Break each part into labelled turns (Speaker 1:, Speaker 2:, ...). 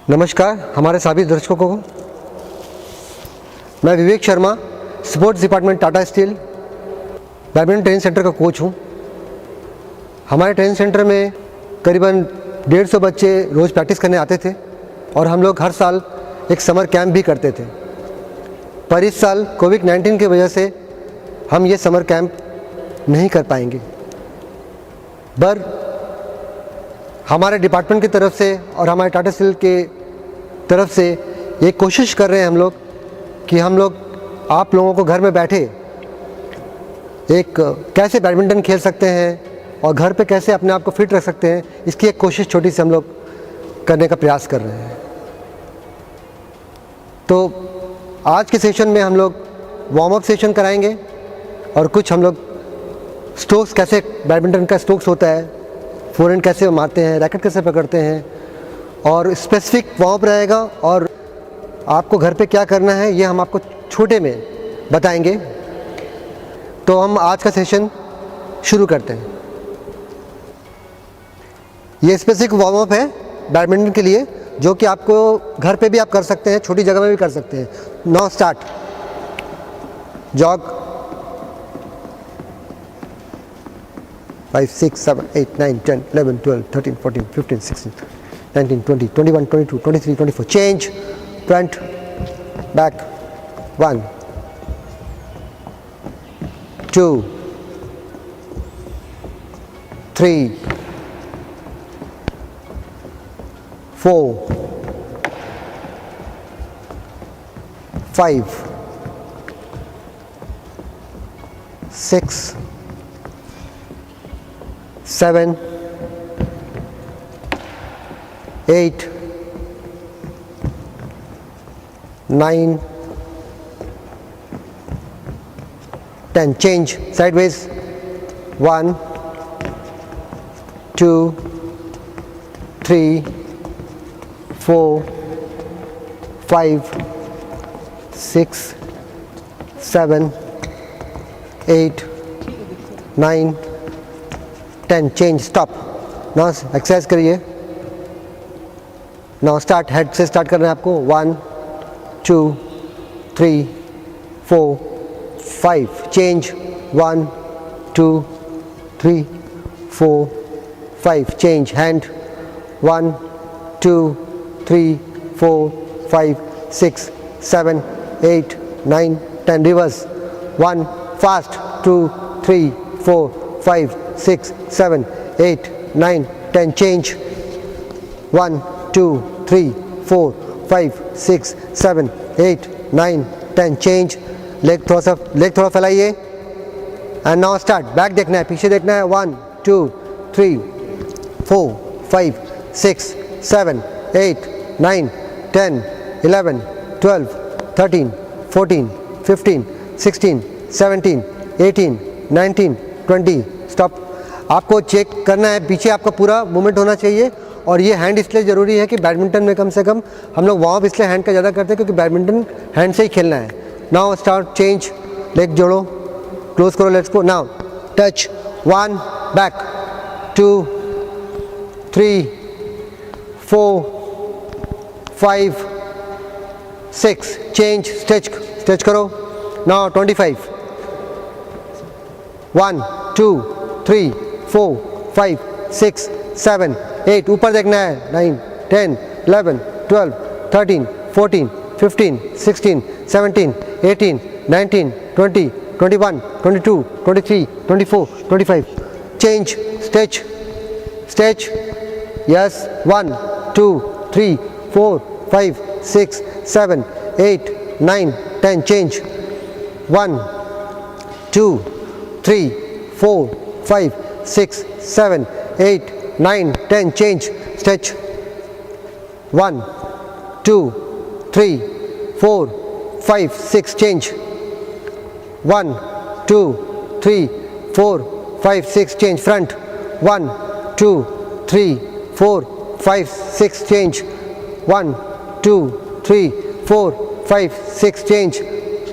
Speaker 1: नमस्कार हमारे सभी दर्शकों को। मैं Vivek Sharma, sports department Tata Steel badminton training centre का कोच हूं। हमारे ट्रेनिंग सेंटर में करीबन 150 बच्चे रोज़ प्रैक्टिस करने आते थे और हम लोग हर साल एक समर कैंप भी करते थे। पर इस साल कोविड-19 की वजह से हम ये समर कैंप नहीं कर पाएंगे। पर हमारे डिपार्टमेंट की तरफ से और हमारे टाटा स्टील के तरफ से ये कोशिश कर रहे हैं हम लोग कि हम लोग आप लोगों को घर में बैठे एक कैसे बैडमिंटन खेल सकते हैं और घर पे कैसे अपने आप को फिट रख सकते हैं, इसकी एक कोशिश छोटी सी हम लोग करने का प्रयास कर रहे हैं। तो आज के सेशन में हम लोग वार्म अप सेशन कराएंगे और कुछ हम लोग स्ट्रोक्स, कैसे बैडमिंटन का स्ट्रोक्स होता है, फोरहैंड कैसे मारते हैं, रैकेट कैसे पकड़ते हैं, और स्पेसिफिक वार्म अप रहेगा और आपको घर पे क्या करना है ये हम आपको छोटे में बताएंगे। तो हम आज का सेशन शुरू करते हैं। ये स्पेसिफिक वार्म अप है बैडमिंटन के लिए, जो कि आपको घर पे भी आप कर सकते हैं, छोटी जगह में भी कर सकते हैं। Now start. Jog 5, 6, 7, 8, 9, 10, 11, 12, 13, 14, 15, 16, 19, 20, 21, 22, 23, 24. Change. Front, back. 1, 2, 3, 4, 5, 6, 7, 8, 9, 10. Change sideways. 1, 2, 3, 4, 5, 6, 7, 8, 9, 10. Change. Stop. Now exercise करिए। Now start. हेड से स्टार्ट करना है आपको। 1, 2, 3, 4, 5. Change. 1, 2, 3, 4, 5. Change. Hand. 1, 2, 3, 4, 5, 6, 7, 8, 9, 10. Reverse. 1. Fast. 2, 3, 4, 5, 6, 7, 8, 9, 10. Change. 1, 2, 3, 4, 5, 6, 7, 8, 9, 10. Change. Leg थोड़ा फैलाइए। And now start. बैक देखना है, पीछे देखना है। 1, 2, 3, 4, 5, 6, 7, 8, 9, 10, 11, 12, 13, 14, 15, 16, 17, 18, 19, 20. स्टॉप। आपको चेक करना है, पीछे आपका पूरा मूवमेंट होना चाहिए। और ये हैंड इसलिए ज़रूरी है कि बैडमिंटन में कम से कम हम लोग वार्म अप इसलिए हैंड का ज़्यादा करते हैं क्योंकि बैडमिंटन हैंड से ही खेलना है। Now start. चेंज। लेग जोड़ो, क्लोज करो लेग्स को। Now touch. 1, back, 2, 3, 4, 5, 6. Change. Stretch करो। नाउ 25. 1, 2, 3, 4, 5, 6, 7, 8. ऊपर देखना है। 9, 10, 11, 12, 13, 14, 15, 16, 17, 18, 19, 20, 21, 22, 23, 24, 25. Change. Stretch. Yes. 1, 2, 3, 4, 5, 6, 7, 8, 9, 10. Change. 1, 2, 3, 4, 5, 6, 7, 8, 9, 10. Change. Stretch. 1, 2, 3, 4, 5, 6. Change. 1, 2, 3, 4, 5, 6. Change. Front. 1, 2, 3, 4, 5, 6. Change. 1, 2, 3, 4, 5, 6. Change.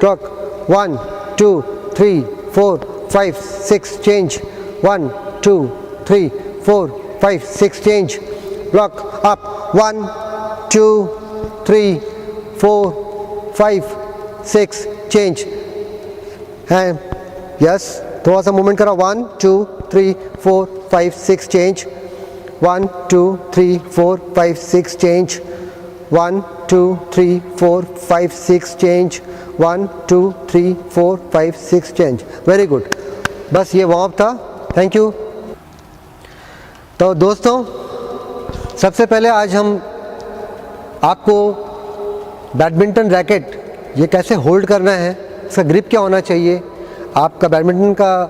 Speaker 1: Clock. 1, 2, 3, 4, 5, 6. Change. 1, 2, 3, 4, 5, 6. Change. Block. Up. 1, 2 3 4 5 6 change है, यस, थोड़ा सा मूवमेंट करो, 1 2 3 4 5 6 change, 1 2 3 4 5 6 change, 1 2 3 4 5 6 change, 1 2 3 4 5 6 change. Very good, बस ये वार्म अप था, थैंक यू। तो दोस्तों, सबसे पहले आज हम आपको बैडमिंटन रैकेट ये कैसे होल्ड करना है, इसका ग्रिप क्या होना चाहिए, आपका बैडमिंटन का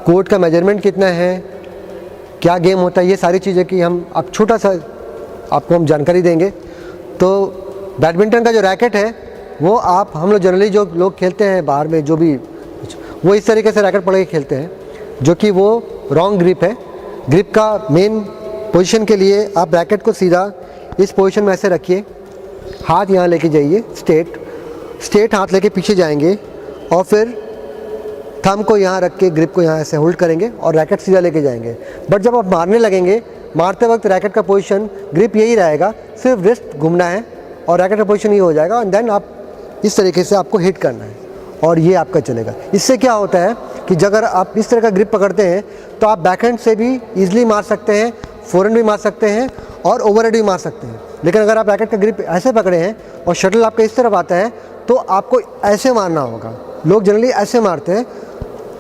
Speaker 1: कोर्ट का मेजरमेंट कितना है, क्या गेम होता है, ये सारी चीज़ें की हम आप छोटा सा आपको हम जानकारी देंगे। तो बैडमिंटन का जो रैकेट है वो आप हम लोग जनरली जो लोग खेलते हैं बाहर में, जो भी वो इस तरीके से रैकेट पकड़ के खेलते हैं, जो कि वो रॉन्ग ग्रिप है। ग्रिप का मेन पोजीशन के लिए आप रैकेट को सीधा इस पोजीशन में ऐसे रखिए, हाथ यहाँ लेके जाइए, स्ट्रेट हाथ लेके पीछे जाएंगे और फिर थंब को यहाँ रख के ग्रिप को यहाँ ऐसे होल्ड करेंगे और रैकेट सीधा लेके जाएंगे। बट जब आप मारने लगेंगे, मारते वक्त रैकेट का पोजीशन ग्रिप यही रहेगा, सिर्फ रिस्ट घूमना है और रैकेट का पोजीशन ये हो जाएगा, एंड देन आप इस तरीके से आपको हिट करना है और ये आपका चलेगा। इससे क्या होता है कि अगर आप इस तरह का ग्रिप पकड़ते हैं तो आप बैकहैंड से भी ईजिली मार सकते हैं, फोरहैंड भी मार सकते हैं और ओवरहैंड भी मार सकते हैं। लेकिन अगर आप रैकेट का ग्रिप ऐसे पकड़े हैं और शटल आपका इस तरफ आता है तो आपको ऐसे मारना होगा। लोग जनरली ऐसे मारते हैं।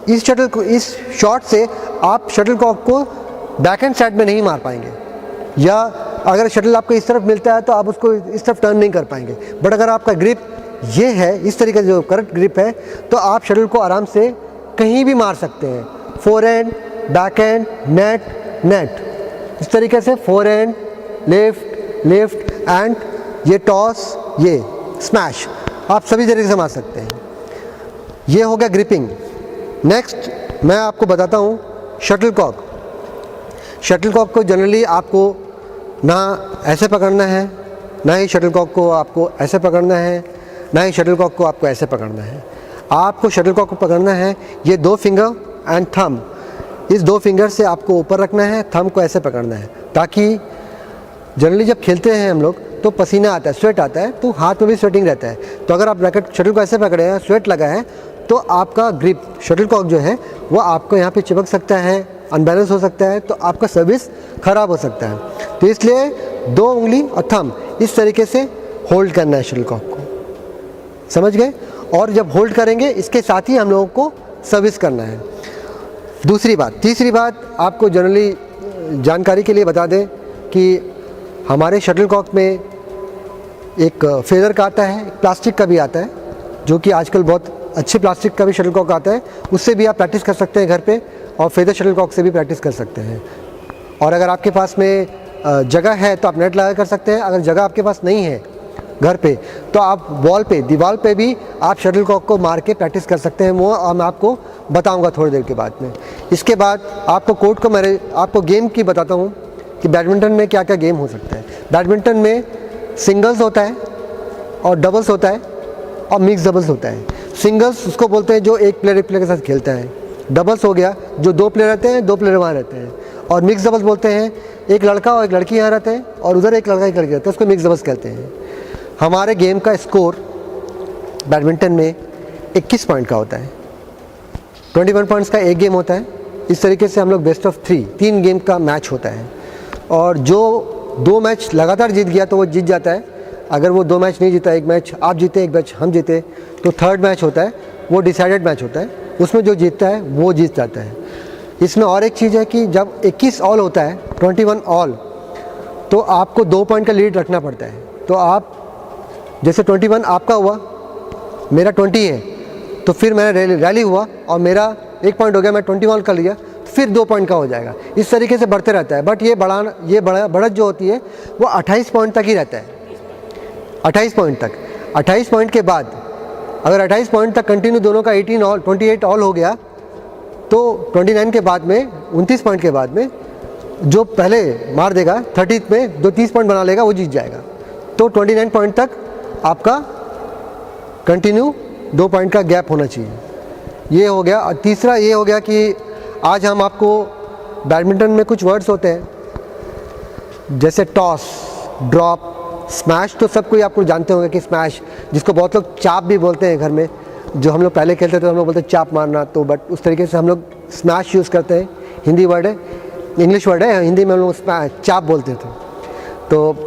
Speaker 1: इस शटल को, इस शॉट से आप शटल कॉक को बैकहैंड साइड में नहीं मार पाएंगे, या अगर शटल आपको इस तरफ मिलता है तो आप उसको इस तरफ टर्न नहीं कर पाएंगे। बट अगर आपका ग्रिप ये है, इस तरीके से जो करेक्ट ग्रिप है, तो आप शटल को आराम से कहीं भी मार सकते हैं, फोरहैंड, बैकहैंड, नेट, इस तरीके से फोरहैंड, लेफ्ट एंड ये टॉस, ये स्मैश, आप सभी तरीके से मार सकते हैं। ये हो गया ग्रिपिंग। नेक्स्ट मैं आपको बताता हूँ शटल कॉक। शटल कॉक को जनरली आपको ना ऐसे पकड़ना है, ना ही शटल कॉक को आपको ऐसे पकड़ना है, ना ही शटल कॉक को आपको ऐसे पकड़ना है। आपको शटल कॉक को पकड़ना है ये 2 फिंगर एंड थंब, इस 2 फिंगर से आपको ऊपर रखना है, थंब को ऐसे पकड़ना है, ताकि जनरली जब खेलते हैं हम लोग तो पसीना आता है, स्वेट आता है, तो हाथ में भी स्वेटिंग रहता है। तो अगर आप रैकेट शटल को ऐसे पकड़े हैं, स्वेट लगा है, तो आपका ग्रिप शटल कॉक जो है वो आपको यहाँ पे चिपक सकता है, अनबैलेंस हो सकता है, तो आपका सर्विस ख़राब हो सकता है। तो इसलिए 2 उंगली और थंब इस तरीके से होल्ड करना है शटल कॉक को, समझ गए। और जब होल्ड करेंगे इसके साथ ही हम लोगों को सर्विस करना है। तीसरी बात आपको जनरली जानकारी के लिए बता दें कि हमारे शटल कॉक में एक फेदर का आता है, एक प्लास्टिक का भी आता है, जो कि आजकल बहुत अच्छे प्लास्टिक का भी शटल कॉक आता है, उससे भी आप प्रैक्टिस कर सकते हैं घर पे, और फेदर शटल कॉक से भी प्रैक्टिस कर सकते हैं। और अगर आपके पास में जगह है तो आप नेट लगा कर सकते हैं। अगर जगह आपके पास नहीं है घर पे तो आप दीवार पे भी आप शटल कॉक को मार के प्रैक्टिस कर सकते हैं। वो मैं आपको बताऊंगा थोड़ी देर के बाद में। इसके बाद आपको कोर्ट को आपको गेम की बताता हूँ कि बैडमिंटन में क्या क्या गेम हो सकता है। बैडमिंटन में सिंगल्स होता है और डबल्स होता है और मिक्स डबल्स होता है। सिंगल्स उसको बोलते हैं जो एक प्लेयर के साथ खेलता है। डबल्स हो गया जो 2 प्लेयर रहते हैं, 2 प्लेयर वहाँ रहते हैं। और मिक्स डबल्स बोलते हैं एक लड़का और एक लड़की यहाँ रहते हैं और उधर एक लड़का एक लड़की रहता है, उसको मिक्स डबल्स कहते हैं। हमारे गेम का स्कोर बैडमिंटन में 21 पॉइंट का होता है। 21 पॉइंट्स का एक गेम होता है। इस तरीके से हम लोग बेस्ट ऑफ 3 गेम का मैच होता है, और जो 2 मैच लगातार जीत गया तो वो जीत जाता है। अगर वो 2 मैच नहीं जीता, एक मैच आप जीते एक मैच हम जीते, तो थर्ड मैच होता है, वो डिसाइडेड मैच होता है, उसमें जो जीतता है वो जीत जाता है। इसमें और एक चीज़ है कि जब 21 ऑल होता है, 21 ऑल, तो आपको 2 पॉइंट का लीड रखना पड़ता है। तो आप जैसे 21 आपका हुआ, मेरा 20 है, तो फिर मैंने रैली हुआ और मेरा 1 पॉइंट हो गया, मैं 21 कर लिया, फिर 2 पॉइंट का हो जाएगा। इस तरीके से बढ़ते रहता है। बट ये बढ़त जो होती है वो 28 पॉइंट तक ही रहता है। 28 पॉइंट तक। 28 पॉइंट के बाद अगर 28 पॉइंट तक कंटिन्यू दोनों का 28 ऑल हो गया, तो 29 के बाद में 29 पॉइंट के बाद में जो पहले मार देगा 30 में, जो 30 पॉइंट बना लेगा वो जीत जाएगा। तो 29 पॉइंट तक आपका कंटिन्यू 2 पॉइंट का गैप होना चाहिए। ये हो गया। और तीसरा ये हो गया कि आज हम आपको बैडमिंटन में कुछ वर्ड्स होते हैं जैसे टॉस, ड्रॉप, स्मैश तो सब कोई आपको जानते होंगे कि स्मैश, जिसको बहुत लोग चाप भी बोलते हैं घर में, जो हम लोग पहले खेलते थे तो हम लोग बोलते चाप मारना, तो बट उस तरीके से हम लोग स्मैश यूज़ करते हैं। हिंदी वर्ड है, इंग्लिश वर्ड है, हिंदी में हम लोग चाप बोलते थे। तो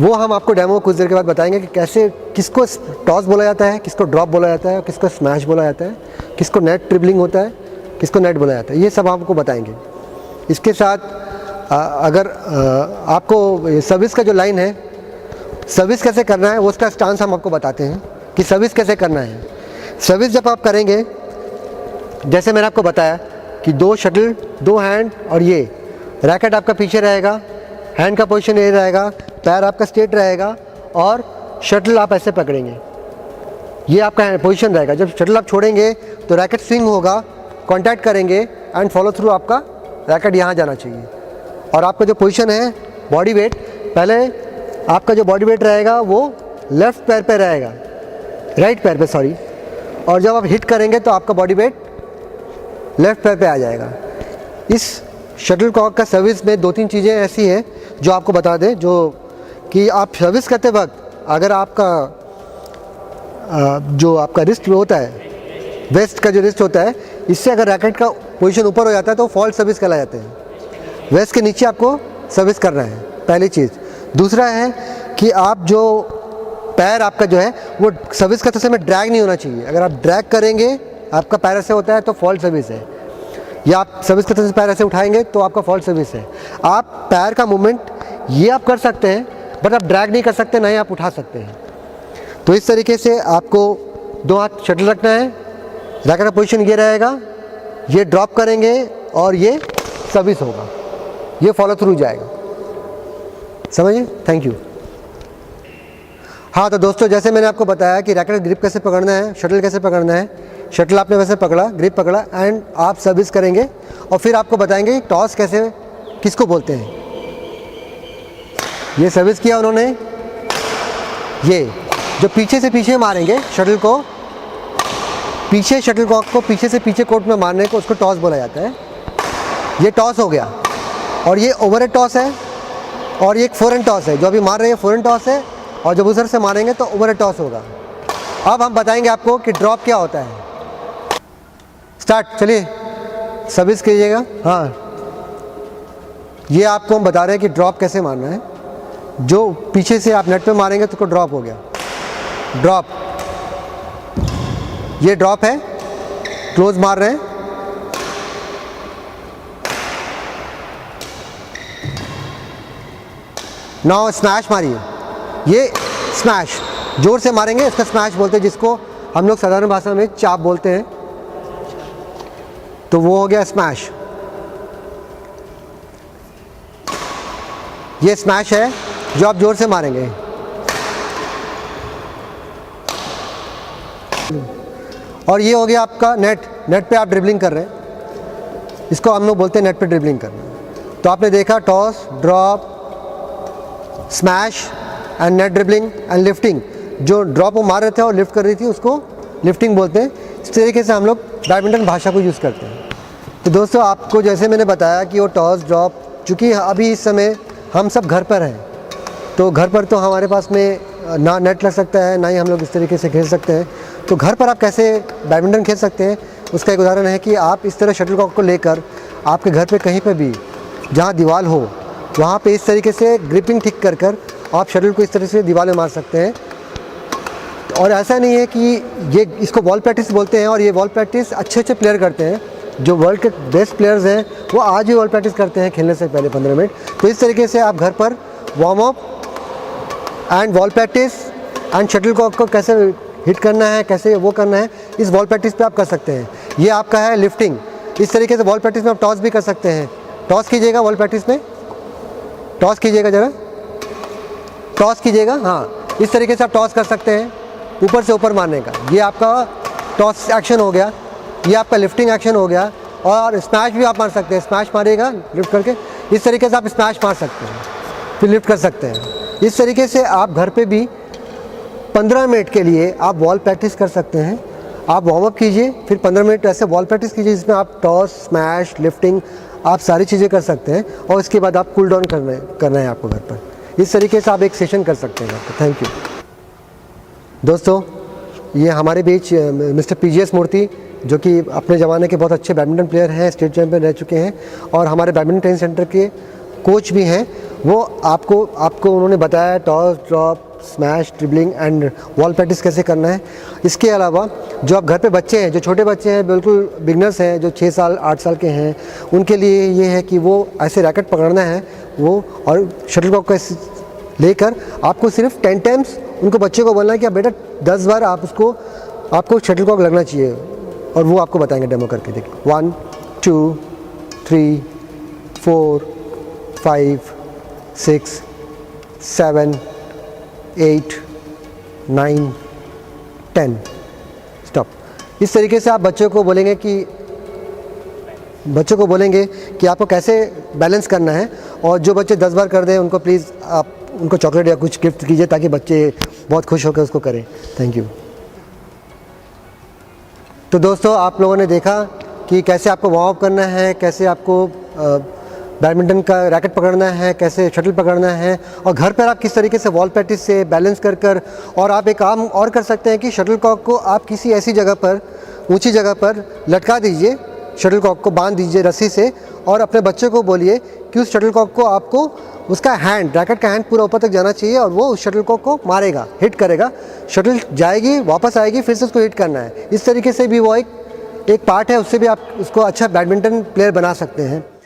Speaker 1: वो हम आपको डेमो कुछ देर के बाद बताएंगे कि कैसे, किसको टॉस बोला जाता है, किसको ड्रॉप बोला जाता है, किसको स्मैश बोला जाता है, किसको नेट ट्रिबलिंग होता है, किसको नेट बोला जाता है, ये सब आपको बताएंगे। इसके साथ अगर आपको सर्विस का जो लाइन है, सर्विस कैसे करना है वो उसका स्टांस हम आपको बताते हैं कि सर्विस कैसे करना है। सर्विस जब आप करेंगे, जैसे मैंने आपको बताया कि 2 शटल, 2 हैंड और ये रैकेट आपका पीछे रहेगा, हैंड का पोजीशन ये रहेगा, पैर आपका स्ट्रेट रहेगा और शटल आप ऐसे पकड़ेंगे, ये आपका पोजीशन रहेगा। जब शटल आप छोड़ेंगे तो रैकेट स्विंग होगा, कांटेक्ट करेंगे एंड फॉलो थ्रू आपका रैकेट यहाँ जाना चाहिए। और आपका जो पोजीशन है, बॉडी वेट, पहले आपका जो बॉडी वेट रहेगा वो लेफ़्ट पैर पे रहेगा, राइट पैर पे सॉरी, और जब आप हिट करेंगे तो आपका बॉडी वेट लेफ़्ट पैर पे आ जाएगा। इस शटल कॉक का सर्विस में 2-3 चीज़ें ऐसी हैं जो आपको बता दें, जो कि आप सर्विस करते वक्त अगर आपका जो आपका रिस्ट होता है, वेस्ट का जो रिस्ट होता है, इससे अगर रैकेट का पोजीशन ऊपर हो जाता है तो फॉल्ट सर्विस कहला जाते हैं। वेस्ट के नीचे आपको सर्विस करना है, पहली चीज़। दूसरा है कि आप जो पैर आपका जो है वो सर्विस करते समय ड्रैग नहीं होना चाहिए। अगर आप ड्रैग करेंगे, आपका पैर ऐसे होता है तो फॉल्ट सर्विस है, या आप सर्विस करते समय पैर ऐसे उठाएंगे तो आपका फॉल्ट सर्विस है। आप पैर का मूवमेंट ये आप कर सकते हैं, बट आप ड्रैग नहीं कर सकते, ना ही आप उठा सकते हैं। तो इस तरीके से आपको 2 हाथ शटल रखना है, रैकेट का पोजीशन ये रहेगा, ये ड्रॉप करेंगे और ये सर्विस होगा, ये फॉलो थ्रू जाएगा। समझिए? Thank you. हाँ, तो दोस्तों जैसे मैंने आपको बताया कि रैकेट ग्रिप कैसे पकड़ना है, शटल कैसे पकड़ना है, शटल आपने वैसे पकड़ा, ग्रिप पकड़ा एंड आप सर्विस करेंगे, और फिर आपको बताएंगे टॉस कैसे, किसको बोलते हैं। ये सर्विस किया उन्होंने, ये जो पीछे से पीछे मारेंगे शटल को, पीछे शटल कॉक को पीछे से पीछे कोर्ट में मारने को, उसको टॉस बोला जाता है। ये टॉस हो गया, और ये ओवरहेड टॉस है, और ये एक फोरहैंड टॉस है। जो अभी मार रहे हैं फोरहैंड टॉस है, और जब उधर से मारेंगे तो ओवरहेड टॉस होगा। अब हम बताएंगे आपको कि ड्रॉप क्या होता है। स्टार्ट, चलिए सर्विस कीजिएगा। हाँ, ये आपको हम बता रहे हैं कि ड्रॉप कैसे मारना है। जो पीछे से आप नेट पे मारेंगे तो ड्रॉप हो गया, ड्रॉप, ये ड्रॉप है, क्लोज मार रहे हैं। नाउ स्मैश मारिए, ये स्मैश जोर से मारेंगे, इसका स्मैश बोलते हैं, जिसको हम लोग साधारण भाषा में चाप बोलते हैं। तो वो हो गया स्मैश। ये स्मैश है जो आप जोर से मारेंगे। और ये हो गया आपका नेट, नेट पे आप ड्रिबलिंग कर रहे हैं, इसको हम लोग बोलते हैं नेट पे ड्रिबलिंग करना। तो आपने देखा toss, drop, smash and net dribbling and lifting. जो ड्रॉप वो मार रहे थे और लिफ्ट कर रही थी उसको लिफ्टिंग बोलते हैं। इस तरीके से हम लोग बैडमिंटन भाषा को यूज़ करते हैं। तो दोस्तों आपको जैसे मैंने बताया कि वो टॉस, ड्रॉप, चूँकि अभी इस समय हम सब घर पर हैं, तो घर पर तो हमारे पास में ना नेट लग सकता है, ना ही हम लोग इस तरीके से खेल सकते हैं। तो घर पर आप कैसे बैडमिंटन खेल सकते हैं, उसका एक उदाहरण है कि आप इस तरह शटलकॉक को लेकर आपके घर पे कहीं पे भी जहाँ दीवार हो वहाँ पे इस तरीके से ग्रिपिंग ठीक कर कर आप शटल को इस तरह से दीवार में मार सकते हैं। और ऐसा नहीं है कि ये, इसको बॉल प्रैक्टिस बोलते हैं, और ये बॉल प्रैक्टिस अच्छे अच्छे प्लेयर करते हैं। जो वर्ल्ड के बेस्ट प्लेयर्स हैं वो आज भी बॉल प्रैक्टिस करते हैं खेलने से पहले 15 मिनट। तो इस तरीके से आप घर पर warm up and ball practice and shuttlecock को कैसे हिट करना है, कैसे वो करना है, इस बॉल प्रैक्टिस पे आप कर सकते हैं। ये आपका है लिफ्टिंग। इस तरीके से बॉल प्रैक्टिस में आप टॉस भी कर सकते हैं। टॉस कीजिएगा बॉल प्रैक्टिस में, टॉस कीजिएगा ज़रा, टॉस कीजिएगा। हाँ, इस तरीके से आप टॉस कर सकते हैं, ऊपर से ऊपर मारने का। ये आपका टॉस एक्शन हो गया, ये आपका लिफ्टिंग एक्शन हो गया। और स्मैश भी आप मार सकते हैं, स्मैश मारिएगा लिफ्ट करके, इस तरीके से आप स्मैश मार सकते हैं, फिर लिफ्ट कर सकते हैं। इस तरीके से आप घर पे भी 15 मिनट के लिए आप बॉल प्रैक्टिस कर सकते हैं। आप वार्म अप कीजिए, फिर 15 मिनट ऐसे बॉल प्रैक्टिस कीजिए जिसमें आप टॉस, स्मैश, लिफ्टिंग, आप सारी चीज़ें कर सकते हैं। और इसके बाद आप कूल डाउन करना है आपको घर पर। इस तरीके से आप एक सेशन कर सकते हैं। थैंक यू दोस्तों। ये हमारे बीच मिस्टर पीजीएस मूर्ति, जो कि अपने ज़माने के बहुत अच्छे बैडमिंटन प्लेयर हैं, स्टेट चैंपियन रह चुके हैं और हमारे बैडमिंटन ट्रेनिंग सेंटर के कोच भी हैं। वो आपको उन्होंने बताया toss, drop, smash, dribbling and wall practice कैसे करना है। इसके अलावा जो आप घर पे बच्चे हैं, जो छोटे बच्चे हैं, बिल्कुल बिगनर्स हैं, जो 6 साल 8 साल के हैं, उनके लिए ये है कि वो ऐसे रैकेट पकड़ना है वो, और शटलकॉक को लेकर आपको सिर्फ 10 टाइम्स उनको बच्चे को बोलना है कि आप बेटा 10 बार आपको शटलकॉक लगना चाहिए, और वो आपको बताएंगे डेमो करके। देखिए 1 2 3 4 5 6 7 8 9 10 स्टॉप। इस तरीके से आप बच्चों को बोलेंगे कि आपको कैसे बैलेंस करना है, और जो बच्चे 10 बार कर दें उनको प्लीज़ आप उनको चॉकलेट या कुछ गिफ्ट कीजिए ताकि बच्चे बहुत खुश होकर उसको करें। Thank you. तो दोस्तों, आप लोगों ने देखा कि कैसे आपको वार्म अप करना है, कैसे आपको बैडमिंटन का रैकेट पकड़ना है, कैसे शटल पकड़ना है, और घर पर आप किस तरीके से वॉल प्रैक्टिस से बैलेंस कर और आप एक काम और कर सकते हैं कि शटलकॉक को आप किसी ऐसी जगह पर, ऊंची जगह पर लटका दीजिए, शटलकॉक को बांध दीजिए रस्सी से, और अपने बच्चे को बोलिए कि उस शटलकॉक को आपको उसका रैकेट का हैंड पूरा ऊपर तक जाना चाहिए और वो उस शटलकॉक को मारेगा, हिट करेगा, शटल जाएगी, वापस आएगी, फिर से उसको हिट करना है। इस तरीके से भी वो एक पार्ट है, उससे भी आप उसको अच्छा बैडमिंटन प्लेयर बना सकते हैं।